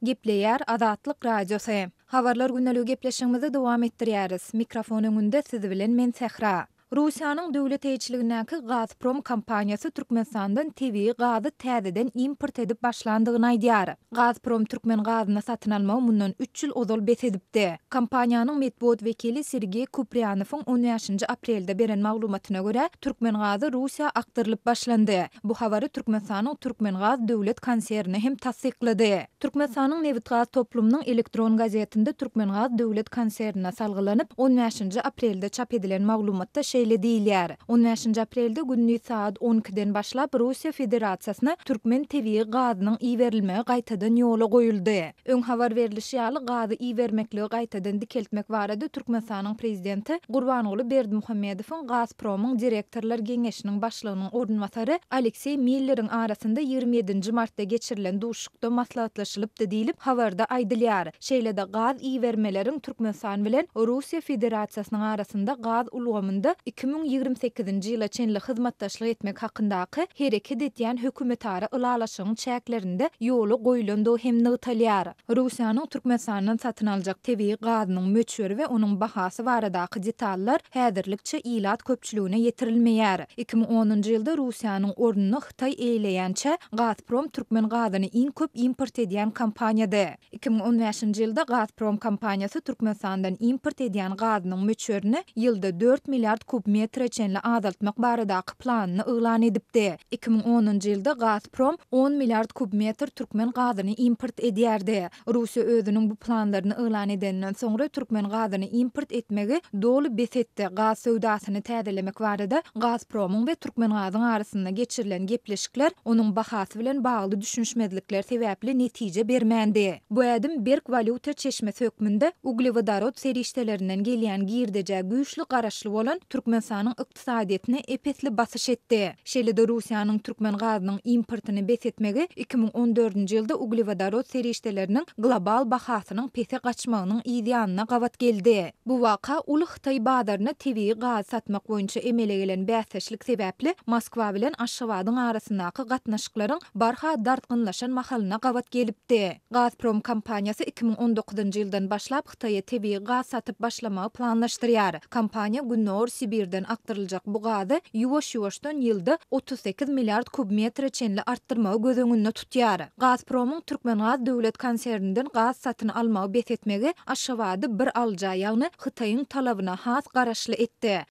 Gepleýär Azatlyk Radiosu. Habarlar günnälik gepleşigimizi dowam etdirýäris. Mikrofon öňünde siz bilen men Sehra. Russiýanyň döwlet eýçiligindäki Gazprom kompaniýasy Türkmenistandan tebii gazy täzeden import edip başlandygyny aýdýar. Gazprom Türkmen gazyny satyn almagy mundan 3 ýyl ozal besedipdi. Kompaniýanyň medeniýet wekili Sergey Kuprýanowyň 15 aprelde beren maglumatyna görä, Türkmen gazy Russiýa aktyrylyp başlandy. Bu habary Türkmenistanyň Türkmen gaz döwlet konserni hem tasdiklady. Türkmenistanyň Newit Gaz toplumynyň elektron gazetinde Türkmen gaz döwlet konsernine salgylanyp 15 aprelde çap edilen maglumatda şeýle diýilýär. 15 aprelde gündüz saat 12-den başlap Russiýa Federasiýasyna Türkmen tebii gazynyň iýerilmegi gaýtadan ýola goýuldy. Öň habar berilişi ýaly gazy iýermekligi gaýtadan dikeltmek barada Türkmenistanyň prezidenti Gurbanoğlu Berdimuhammedowyň Gazpromyň direktorlar geňeşiniň başlygynyň ornwasary Aleksey Miller'iň arasynda 27 martda geçirilen duşukda maslahatlaşylypdy diýilip habarda aýdylýar. Şeýle-de gaz iýermeleriň Türkmenistan bilen Russiýa Federasiýasynyň arasynda gaz ulgamynda 2028-nji ýyla çenli hyzmatdaşlyk etmek hakyndaky hereket edýän hökümetara ylalaşygyň çäklerinde ýoly goýulandy hem nytalýar. Russiýanyň Türkmenistandan satyn aljak tebii gazynyň möçberi we onuň bahasy baradaky detallar häzirlikçe ilat köpçüligine yetirilmeýär. 2010-njy ýylda Russiýanyň ornuny Hytaý eýleýänçe Gazprom Türkmen gazyny iň köp import edýän kompaniýady. 2015-njy ýylda Gazprom kompaniýasy Türkmenistandan import edýän gazynyň möçberini ýylda 4 milliard kub metre çenli azaltmak baradaky planyny ýylan edipdi. 2010-njy ýylda Gazprom 10 milliard kub metr Türkmen gazyny import edýärdi. Russiýa özüniň bu planlaryny ýylan edenden soňra Türkmen gazyny import etmegi doly besetdi. Gaz söwdasyny täzelemek barada Gazpromyň we Türkmen gazynyň arasynda geçirilen gepleşikler onuň bahasy bilen bagly düşünşmezlikler sebäpli netije bermändi. Bu ädim berk valyuta çeşmesi hökmünde uglevodorod serişdelerinden gelýän girdeje güýçli garaşly bolan Türkmenistanyň ykdysadyetine epetli basyş etdi. Şeýle-de Russiýanyň Türkmen gazynyň importyny besetmegi 2014-nji ýylda uglevodorod serişdeleriniň global bahasynyň pese gaçmagynyň ýa gawat geldi. Bu waka uly Hytaý bazaryna tebii gaz satmak boýunça emele gelen bäsleşlik sebäpli Moskwa bilen Aşgabatyň arasyndaky gatnaşyklaryň barha dartgynlaşan mahalyna gawat gelipdi. Gazprom kompaniýasy 2019-njy ýyldan başlap Hytaýa tebii gaz satyp başlamagy planlaşdyrýar. Kompaniýa Günnor Sibirden aktyryljak bu gazy ýuwaş-ýuwaşdan ýylda 38 milliard kub metre çenli artdyrmagy göz öňünde tutýar. Gazpromyň Türkmen gaz döwlet konsernininden gaz satyn almagy besetmegi Aşgabaty bir alja ýagny Hytaýyň talabyna has garaşly etdi.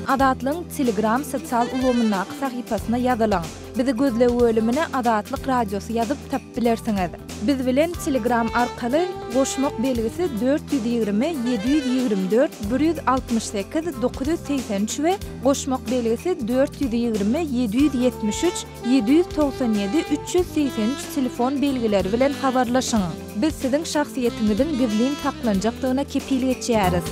Azatlyň Telegram sosial ulgamyna sahypasyna ýazylaň. Bizi gözlep bölümine Azatlyk Radiosu ýazyp tap bilersiňiz. Biz bilen Telegram arkaly goşmak belgisi 420 724 168 983 we goşmak belgisi 420 773 797 383 telefon belgileri bilen habarlaşyň. Biz siziň şahsiýetiňizin gizlin saklanjakdygyna kepillik etýäris.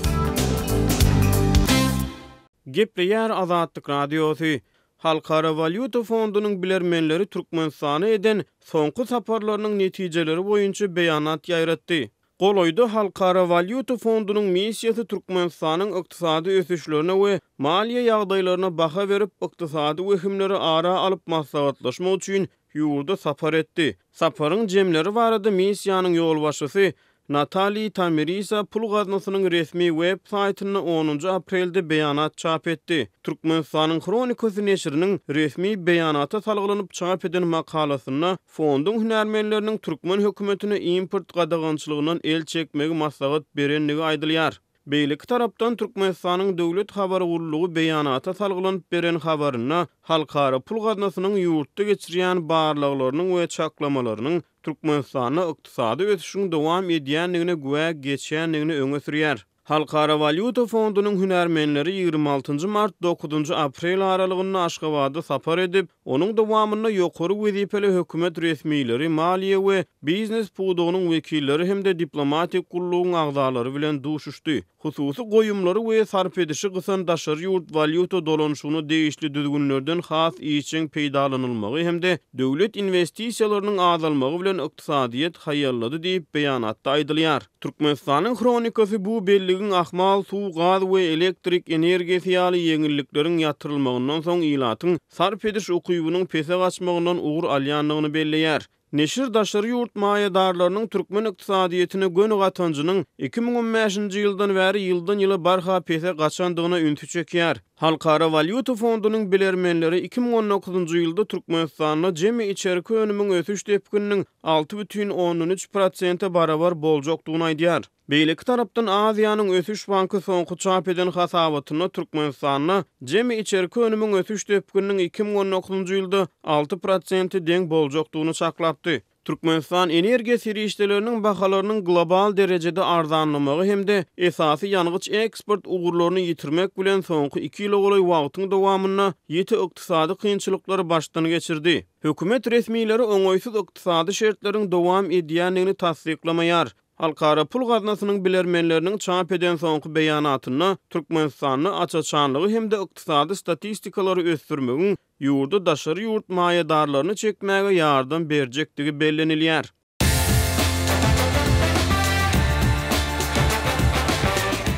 Gepleýär Azatlyk Radiosu. Halkara Valyuta Fondunyň bilermenleri Türkmenistana eden soňky saparlarynyň netijeleri boýunça beýanat ýaýratdy. Goloýda Halkara Valyuta Fondunyň missiýasy Türkmenistanyň ykdysady ösüşlerine we maliýe ýagdaýlaryna baha berip ykdysady wehimleri ara alyp maslahatlaşmak üçin ýurda sapar etdi. Saparyň jemleri barada missiýanyň ýolbaşçysy Natali Tamirisa pul gaznasynyň resmi web saýtyna 10 aprelde beýanat çap etdi. Türkmenistanyň Kronikasy neşriniň resmi beýanata salgylanyp çap eden makalasyna fonduň hünärmenleriniň Türkmen hökümetine import gadagançylygynyň el çekmegi maslahat berenligi aýdylýar. Beýlik tarapdan Türkmenistanyň döwlet habary gurulugy beýanata salgylanyp beren habaryna halkara pul gaznasynyň ýurtda geçirýän barlyklarynyň we çaklamalarynyň Türkmenistanyň ykdysady ösüşiň dowam edýänligine güwä geçýänligini öňe sürýär. Halkara Valyuta Fondunyň hünärmenleri 26 mart 9 aprel aralygynda Aşgabaty sapar edip, onuň dowamyna ýokary wezipeli hökümet resmiýleri, maliýe we biznes pudugynyň wekilleri hemde diplomatik gurulugyň agzalary bilen duşuşdy. Hususy goýumlary we sarp edişi gysan daşary ýurt valyuta dolanşygyny değişli düzgünlerden has işçiň peýdalanylmagy hemde döwlet investisiýalarynyň azalmagy bilen ykdysadyýet haýallady diýip beýanatda aýdylýar. Türkmenistanyň kronikasy bu belligiň ahmal, suw, gaz we elektrik energiýasy ýeňillikleriň ýatyrylmagyndan soň ilatyň sarp ediş ukybynyň pese gaçmagyndan ugur alýanlygyny belleýär. Neşir daşary ýurt maýadarlarynyň türkmen ykdysadyýetine gönü gatanjynyň 2015-nji ýyldan bäri ýyldan ýyla barha pese gaçandygyna üntü çekýär. Halkara Valyuta Fondunyň bilermenleri 2019-njy ýylda Türkmenistanyň jemi içerki önümiň ösüş tepkiniň 6,13% barabar boljakdygyny aýdýar. Beýleki tarapdan Aziýanyň ösüş banky soňky çap eden hasabatyna Türkmenistanyň jemi içerki önümiň ösüş tepkiniň 2019-njy ýylda 6% deň boljakdygyny saklapdy. Türkmenistan energiýa serişdeleriniň bahalarynyň global derejede arzanlamagy hemde esasy ýangyç eksport ugurlaryny ýitirmek bilen soňky 2 ýyl goly wagtyň dowamyna ýeti ykdysady kynçylyklary başdan geçirdi. Hökümet resmiýleri oňoýsuz ykdysady şertleriň dowam edýändigini tasdiklamajar. Halkara pul gaznasynyň bilermenleriniň çap eden soňky beýanatyna Türkmenistanyň açaçanlygy hemde ykdysady statistikalary ösdürmegiň ýurdu daşary ýurt maýadarlaryny çekmäge ýardam berjektigi bellenilýär.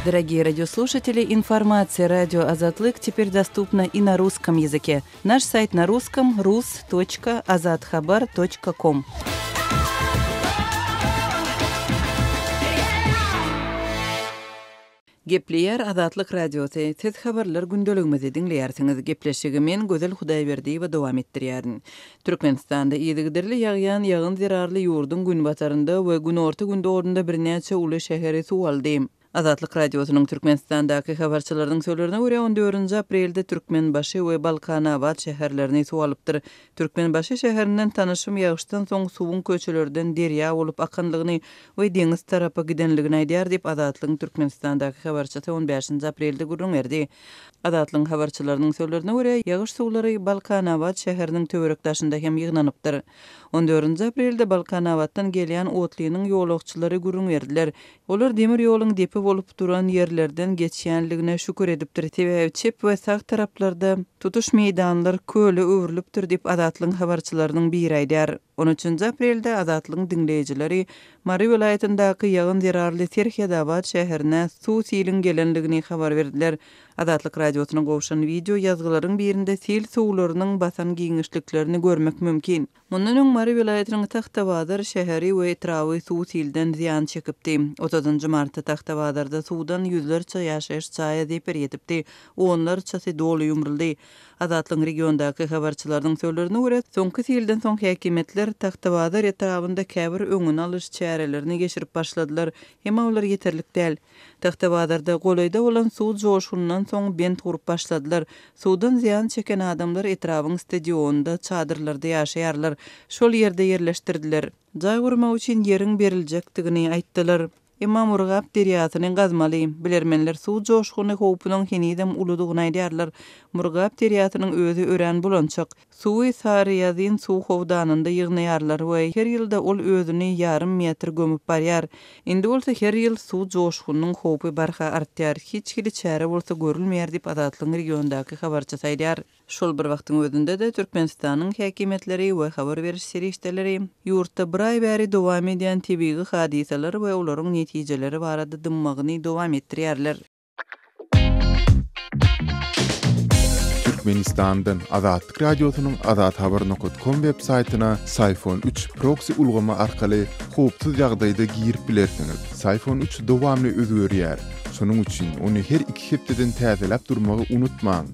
Дорогие радиослушатели, информация «Радио Азатлык» теперь доступна и на русском языке. Наш сайт на русском – rus.azatxabar.com. Gepleýär Azatlyk radiosy. Siz habarlar gündeligimizi dinleýärsiňiz. Gepleşigi men Gözel Hudaýberdiýewa dowam etdirýärin. Türkmenistanda ýygyderli ýagýan ýagyn zerarly ýurdun gün batarynda we gün orta günde orunda birnäçe uly şäheri suw aldy. Azatlyk radiosynyň Türkmenistandaky habarçylarynyň söýlerine görä 14-nji aprelde Türkmenbaşy we Balkanabad şäherlerini suw alypdyr. Türkmenbaşy şäherinden tanyşym ýagyşdan soň suwun köçelerden derýa bolup akanlygyny we deňiz tarapy gidenligini aýdýar diýip Azatlyk Türkmenistandaky habarçysy 15-nji aprelde gürrüňerdi. Azatlyk habarçylarynyň söýlerine görä ýagyş suwlary Balkanabad şäheriniň töwerekdaşynda hem ýygnanypdyr. 14-nji aprelde Balkanabaddan gelýän otlynyň ýolagçylary gürrüňerdiler. Olar demir ýoluň depi bolup duran yerlerden geçýänligine şükür edipdir. Çep we sag taraplarda tutuş meýdanlar köle öwrülipdir diýip Azatlyk habarçylarynyň biri aýdýar. 13-nji aprelde Azatlyk dinleýijileri Mary welaýatyndaky ýagyn zerarly Terhiyadabad şäherine suw silin gelenligini habar berdiler. Azatlyk radiosynyň gowşan video ýazgylaryň birinde sil suwlarynyň basan giňişliklerini görmek mümkin. Mundan öň Mary welaýatynyň Taxtabazar şäheri we etrawy suw silden ziýan çekipdi. 30-njy martda Taxtabadarda suwdan ýüzlerçe ýaşaýyş çaýa depir ýetipdi. Onlarçasy doly ýumruldy. Azatlyk regiondaky habarçylarynyň söýlerine görä, soňky ýyldan soň häkimetler Taxtabazar etrabynda käbir öňüni alyş çärelerini geçirip başladylar. Hem olar ýeterlik däl. Taxtabazarda golayda bolan suw joşundan soň bent gurup başladylar. Suwdan ziýan çeken adamlar etrabyň stadionda çadırlarda ýaşaýarlar. Şol ýerde ýerleşdirdiler. Jaý gurmak üçin ýeriň beriljakdigini aýtdylar. Emma Murgap derýasynyň gazmaly bilermenler suw joşguny howpunyň henidem uludygyny aýdýarlar. Murgap derýasynyň özü ören bulançak. Suwy Sarıýazyn suw howdanynda ýygnaýarlar we her ýylda ol özüni ýarym metr gömüp barýar. Indi bolsa her ýyl suw joşgunyň howpy barha artýar. Hiç kili çäre bolsa görülmeýär diýip Azatlyk regiondaky habarçysy aýdýar. Şol bir wagtyň özünde de Türkmenistanyň häkimetleri we habar beriş serişdeleri ýurtda bir aý bäri dowam edýän tebigi hadiseler we olaryň netijeleri barada dymmagyny dowam etdirýärler. Türkmenistan'dan Azatlyk radiosynyň azathabar.com web saytyna Sayfon 3 proxy ulgama arkaly howpsuz ýagdaýda girip bilersiňiz. Sayfon 3 dowamly özgörýär. Şonuň üçin ony her 2 hepdeden täzeläp durmagy unutmaň.